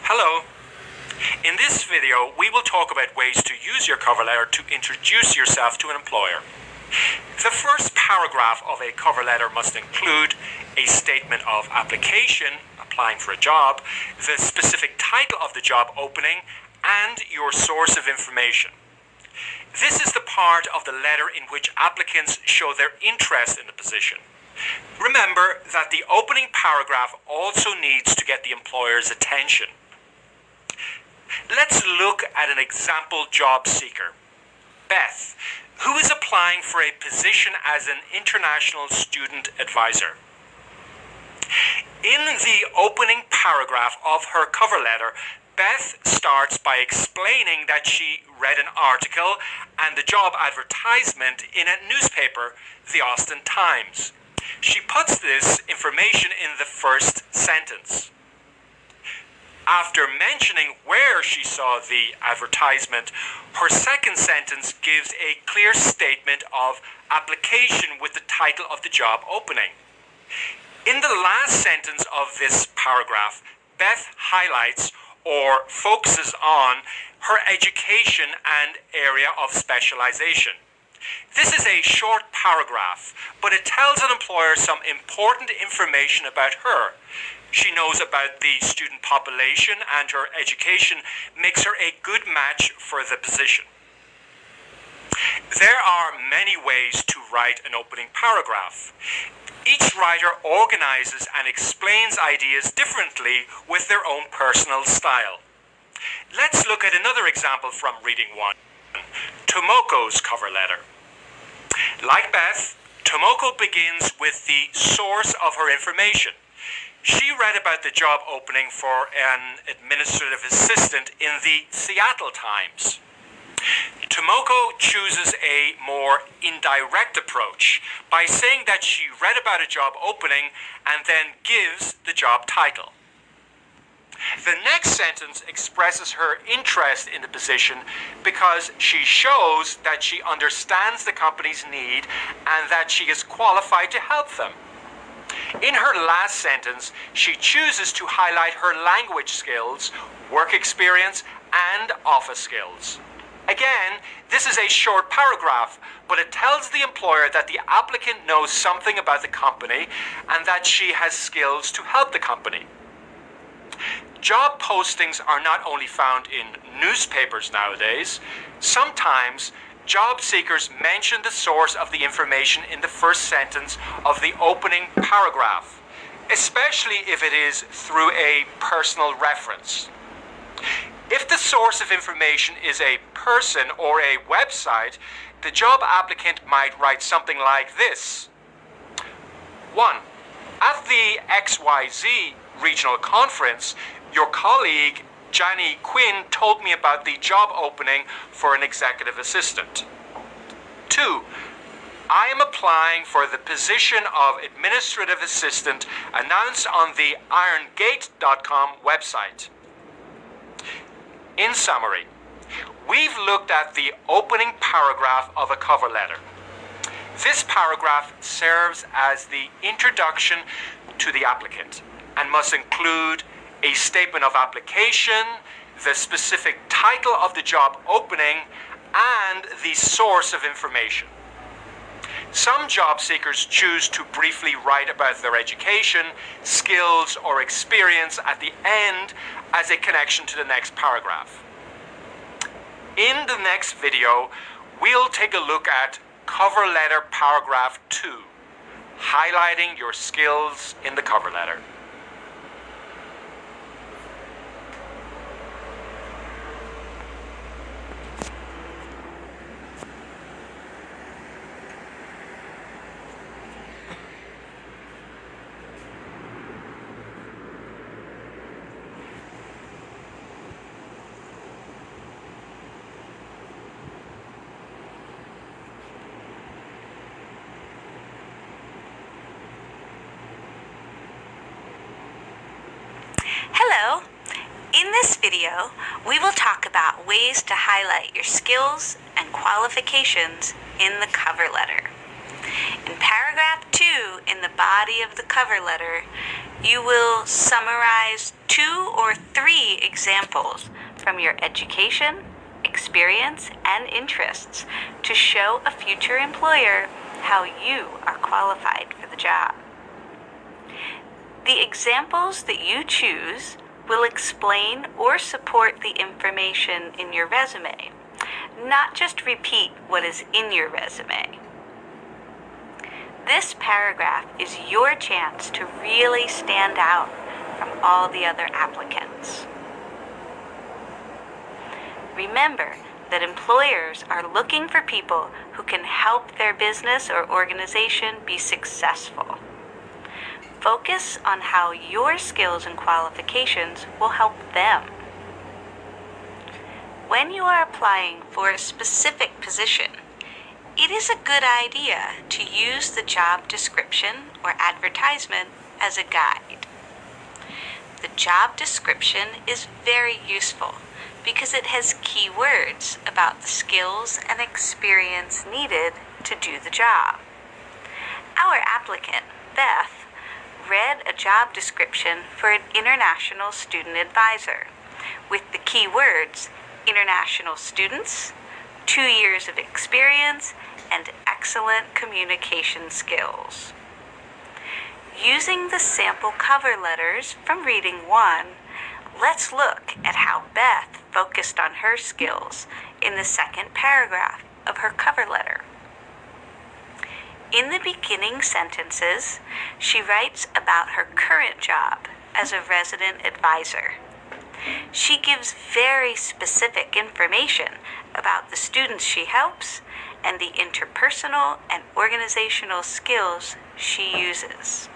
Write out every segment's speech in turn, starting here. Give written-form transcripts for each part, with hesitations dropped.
Hello. In this video, we will talk about ways to use your cover letter to introduce yourself to an employer. The first paragraph of a cover letter must include a statement of application, applying for a job, the specific title of the job opening, and your source of information. This is the part of the letter in which applicants show their interest in the position. Remember that the opening paragraph also needs to get the employer's attention. Let's look at an example job seeker, Beth, who is applying for a position as an international student advisor. In the opening paragraph of her cover letter, Beth starts by explaining that she read an article and the job advertisement in a newspaper, the Austin Times. She puts this information in the first sentence. After mentioning where she saw the advertisement, her second sentence gives a clear statement of application with the title of the job opening. In the last sentence of this paragraph, Beth highlights or focuses on her education and area of specialization. This is a short paragraph, but it tells an employer some important information about her. She knows about the student population, and her education makes her a good match for the position. There are many ways to write an opening paragraph. Each writer organizes and explains ideas differently with their own personal style. Let's look at another example from Reading 1, Tomoko's cover letter. Like Beth, Tomoko begins with the source of her information. She read about the job opening for an administrative assistant in the Seattle Times. Tomoko chooses a more indirect approach by saying that she read about a job opening and then gives the job title. The next sentence expresses her interest in the position because she shows that she understands the company's need and that she is qualified to help them. In her last sentence, she chooses to highlight her language skills, work experience, and office skills. Again, this is a short paragraph, but it tells the employer that the applicant knows something about the company and that she has skills to help the company. Job postings are not only found in newspapers nowadays. Sometimes job seekers mention the source of the information in the first sentence of the opening paragraph, especially if it is through a personal reference. If the source of information is a person or a website, the job applicant might write something like this. 1. At the XYZ regional conference, your colleague Johnny Quinn told me about the job opening for an executive assistant. 2. I am applying for the position of administrative assistant announced on the irongate.com website. In summary, we've looked at the opening paragraph of a cover letter. This paragraph serves as the introduction to the applicant and must include a statement of application, the specific title of the job opening, and the source of information. Some job seekers choose to briefly write about their education, skills, or experience at the end as a connection to the next paragraph. In the next video, we'll take a look at cover letter paragraph 2, highlighting your skills in the cover letter. Hello! In this video, we will talk about ways to highlight your skills and qualifications in the cover letter. In paragraph 2, in the body of the cover letter, you will summarize 2 or 3 examples from your education, experience, and interests to show a future employer how you are qualified for the job. The examples that you choose will explain or support the information in your resume, not just repeat what is in your resume. This paragraph is your chance to really stand out from all the other applicants. Remember that employers are looking for people who can help their business or organization be successful. Focus on how your skills and qualifications will help them. When you are applying for a specific position, it is a good idea to use the job description or advertisement as a guide. The job description is very useful because it has keywords about the skills and experience needed to do the job. Our applicant, Beth, read a job description for an international student advisor with the keywords international students, 2 years of experience, and excellent communication skills. Using the sample cover letters from reading 1, let's look at how Beth focused on her skills in the second paragraph of her cover letter. In the beginning sentences, she writes about her current job as a resident advisor. She gives very specific information about the students she helps and the interpersonal and organizational skills she uses.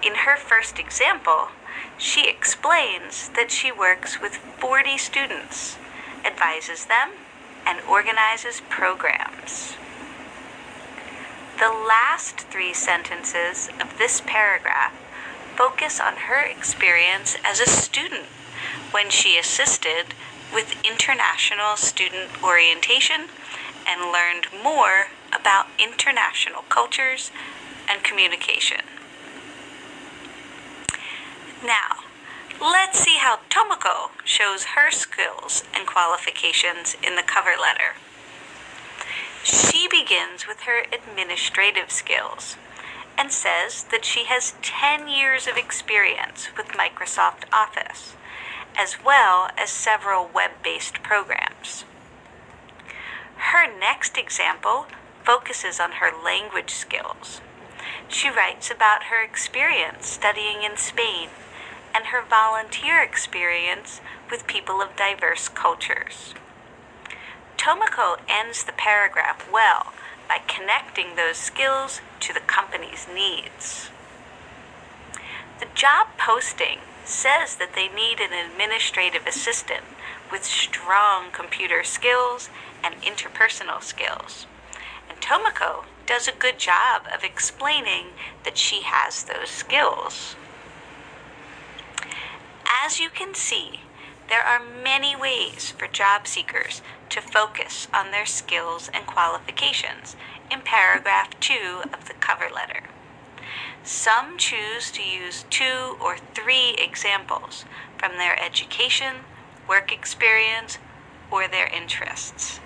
In her first example, she explains that she works with 40 students, advises them, and organizes programs. The last 3 sentences of this paragraph focus on her experience as a student when she assisted with international student orientation and learned more about international cultures and communication. Now, let's see how Tomoko shows her skills and qualifications in the cover letter. She begins with her administrative skills and says that she has 10 years of experience with Microsoft Office, as well as several web-based programs. Her next example focuses on her language skills. She writes about her experience studying in Spain and her volunteer experience with people of diverse cultures. Tomoko ends the paragraph well by connecting those skills to the company's needs. The job posting says that they need an administrative assistant with strong computer skills and interpersonal skills. And Tomoko does a good job of explaining that she has those skills. As you can see, there are many ways for job seekers to focus on their skills and qualifications in paragraph 2 of the cover letter. Some choose to use 2 or 3 examples from their education, work experience, or their interests.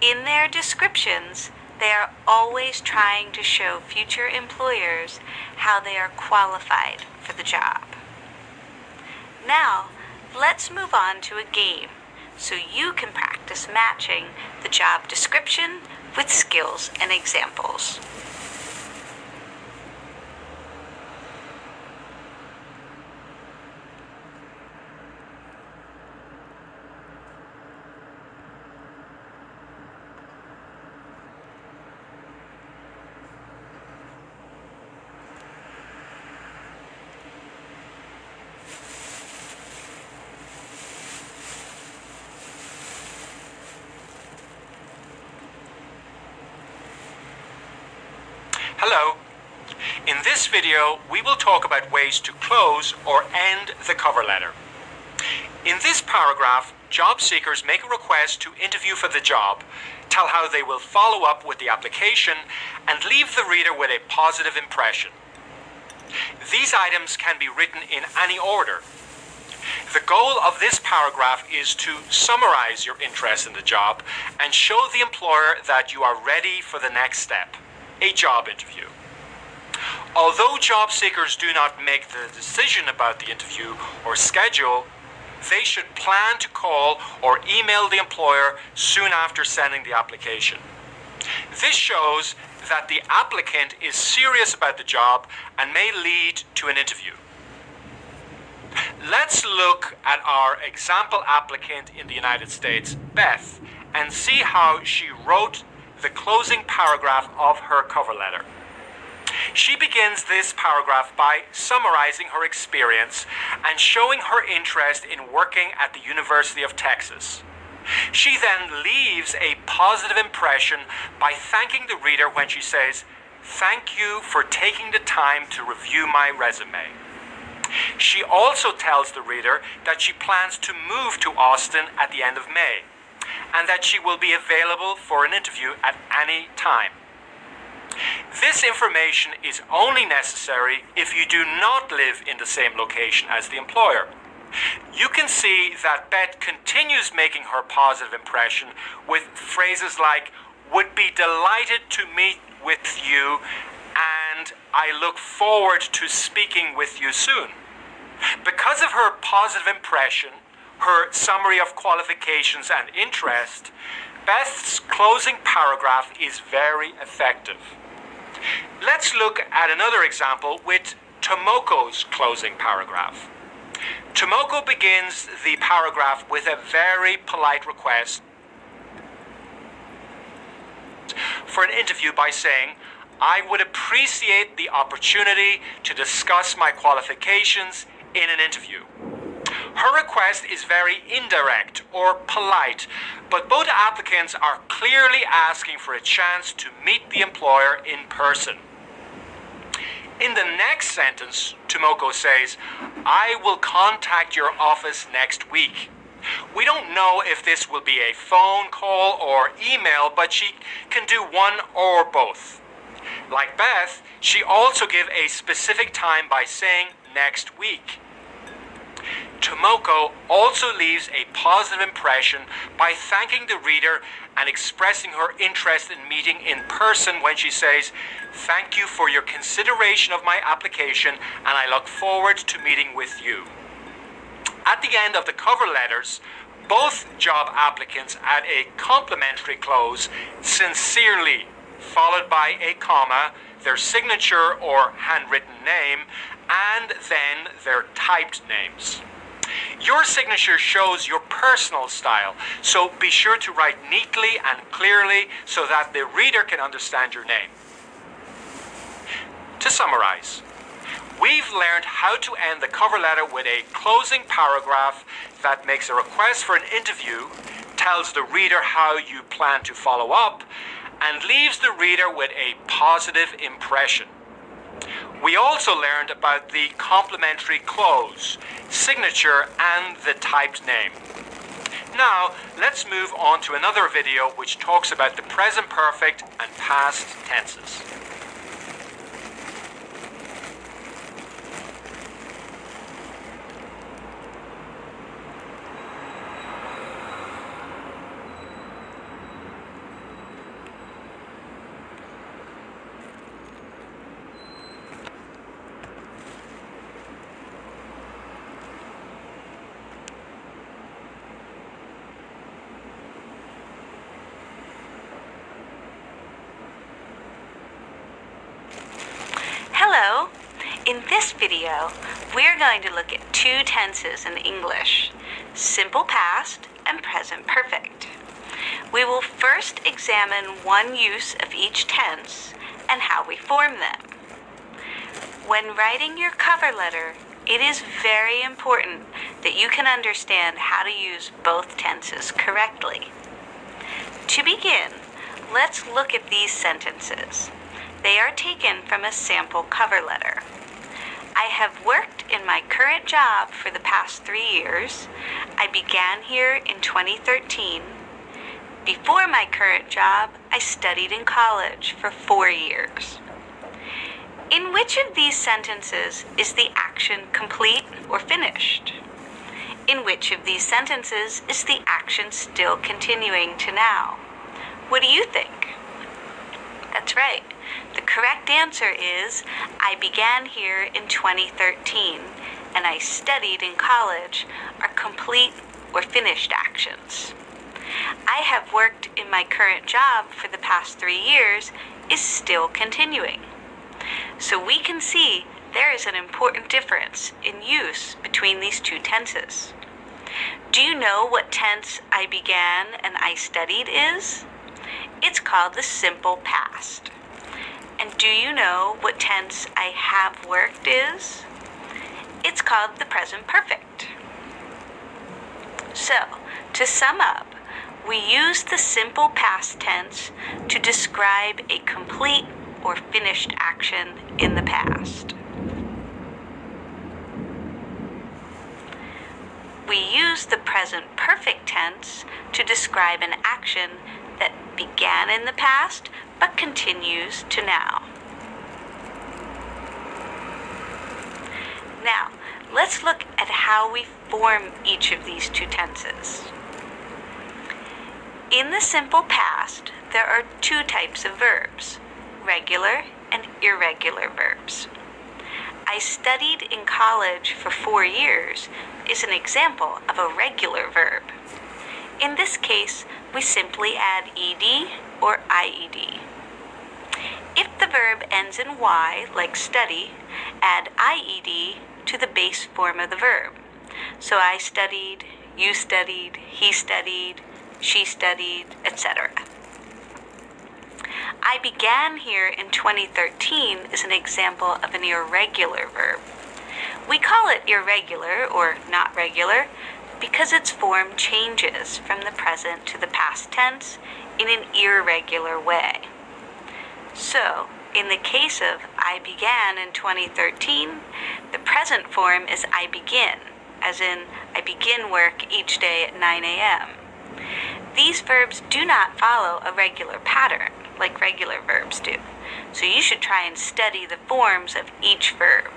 In their descriptions, they are always trying to show future employers how they are qualified for the job. Now, let's move on to a game so you can practice matching the job description with skills and examples. Hello. In this video, we will talk about ways to close or end the cover letter. In this paragraph, job seekers make a request to interview for the job, tell how they will follow up with the application, and leave the reader with a positive impression. These items can be written in any order. The goal of this paragraph is to summarize your interest in the job and show the employer that you are ready for the next step, a job interview. Although job seekers do not make the decision about the interview or schedule, they should plan to call or email the employer soon after sending the application. This shows that the applicant is serious about the job and may lead to an interview. Let's look at our example applicant in the United States, Beth, and see how she wrote the closing paragraph of her cover letter. She begins this paragraph by summarizing her experience and showing her interest in working at the University of Texas. She then leaves a positive impression by thanking the reader when she says, "Thank you for taking the time to review my resume." She also tells the reader that she plans to move to Austin at the end of May, and that she will be available for an interview at any time. This information is only necessary if you do not live in the same location as the employer. You can see that Beth continues making her positive impression with phrases like, "would be delighted to meet with you," and "I look forward to speaking with you soon." Because of her positive impression, her summary of qualifications and interest, Beth's closing paragraph is very effective. Let's look at another example with Tomoko's closing paragraph. Tomoko begins the paragraph with a very polite request for an interview by saying, "I would appreciate the opportunity to discuss my qualifications in an interview." Her request is very indirect or polite, but both applicants are clearly asking for a chance to meet the employer in person. In the next sentence, Tomoko says, "I will contact your office next week." We don't know if this will be a phone call or email, but she can do one or both. Like Beth, she also gives a specific time by saying next week. Tomoko also leaves a positive impression by thanking the reader and expressing her interest in meeting in person when she says, "Thank you for your consideration of my application, and I look forward to meeting with you." At the end of the cover letters, both job applicants add a complimentary close, "sincerely," followed by a comma, their signature or handwritten name, and then their typed names. Your signature shows your personal style, so be sure to write neatly and clearly so that the reader can understand your name. To summarize, we've learned how to end the cover letter with a closing paragraph that makes a request for an interview, tells the reader how you plan to follow up, and leaves the reader with a positive impression. We also learned about the complimentary close, signature, and the typed name. Now, let's move on to another video which talks about the present perfect and past tenses. Hello! In this video, we're going to look at two tenses in English, simple past and present perfect. We will first examine one use of each tense and how we form them. When writing your cover letter, it is very important that you can understand how to use both tenses correctly. To begin, let's look at these sentences. They are taken from a sample cover letter. I have worked in my current job for the past 3 years. I began here in 2013. Before my current job, I studied in college for 4 years. In which of these sentences is the action complete or finished? In which of these sentences is the action still continuing to now? What do you think? That's right. The correct answer is, I began here in 2013 and I studied in college are complete or finished actions. I have worked in my current job for the past 3 years is still continuing. So we can see there is an important difference in use between these two tenses. Do you know what tense I began and I studied is? It's called the simple past. And do you know what tense I have worked is? It's called the present perfect. So, to sum up, we use the simple past tense to describe a complete or finished action in the past. We use the present perfect tense to describe an action that began in the past but continues to now. Now, let's look at how we form each of these two tenses. In the simple past, there are 2 types of verbs, regular and irregular verbs. I studied in college for 4 years is an example of a regular verb. In this case, we simply add ed or ied. If the verb ends in y, like study, add ied to the base form of the verb. So I studied, you studied, he studied, she studied, etc. I began here in 2013 is an example of an irregular verb. We call it irregular or not regular because its form changes from the present to the past tense in an irregular way. So, in the case of I began in 2013, the present form is I begin, as in I begin work each day at 9 a.m. These verbs do not follow a regular pattern like regular verbs do, so you should try and study the forms of each verb.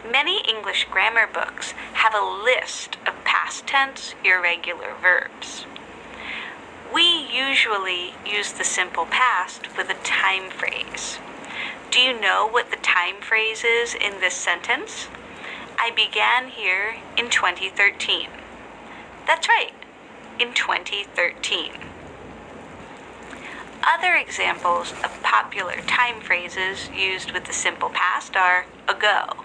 Many English grammar books have a list of past tense irregular verbs. We usually use the simple past with a time phrase. Do you know what the time phrase is in this sentence? I began here in 2013. That's right, in 2013. Other examples of popular time phrases used with the simple past are ago,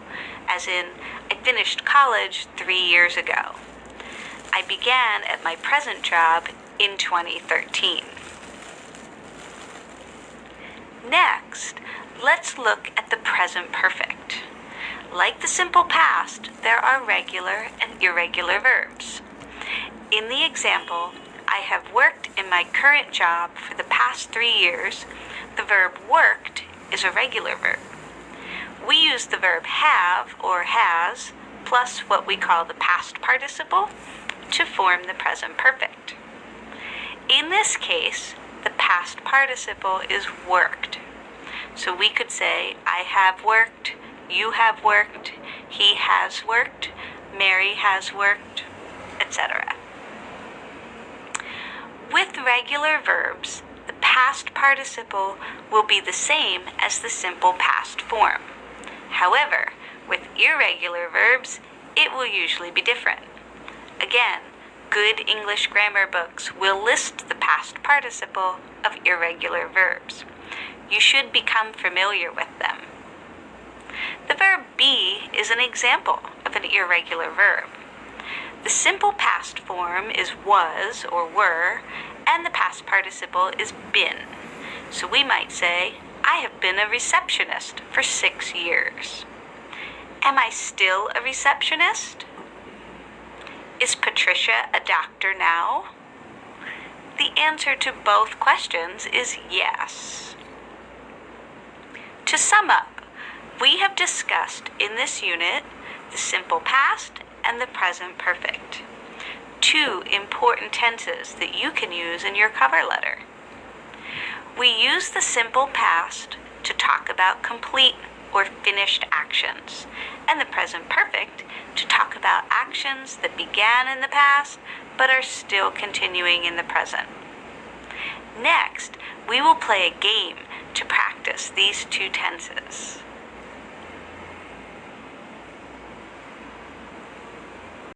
as in, I finished college 3 years ago. I began at my present job in 2013. Next, let's look at the present perfect. Like the simple past, there are regular and irregular verbs. In the example, I have worked in my current job for the past 3 years, the verb worked is a regular verb. We use the verb have or has plus what we call the past participle to form the present perfect. In this case, the past participle is worked. So we could say, I have worked, you have worked, he has worked, Mary has worked, etc. With regular verbs, the past participle will be the same as the simple past form. However, with irregular verbs, it will usually be different. Again, good English grammar books will list the past participle of irregular verbs. You should become familiar with them. The verb be is an example of an irregular verb. The simple past form is was or were, and the past participle is been. So we might say, I have been a receptionist for 6 years. Am I still a receptionist? Is Patricia a doctor now? The answer to both questions is yes. To sum up, we have discussed in this unit the simple past and the present perfect. two important tenses that you can use in your cover letter. We use the simple past to talk about complete or finished actions, and the present perfect to talk about actions that began in the past but are still continuing in the present. Next, we will play a game to practice these two tenses.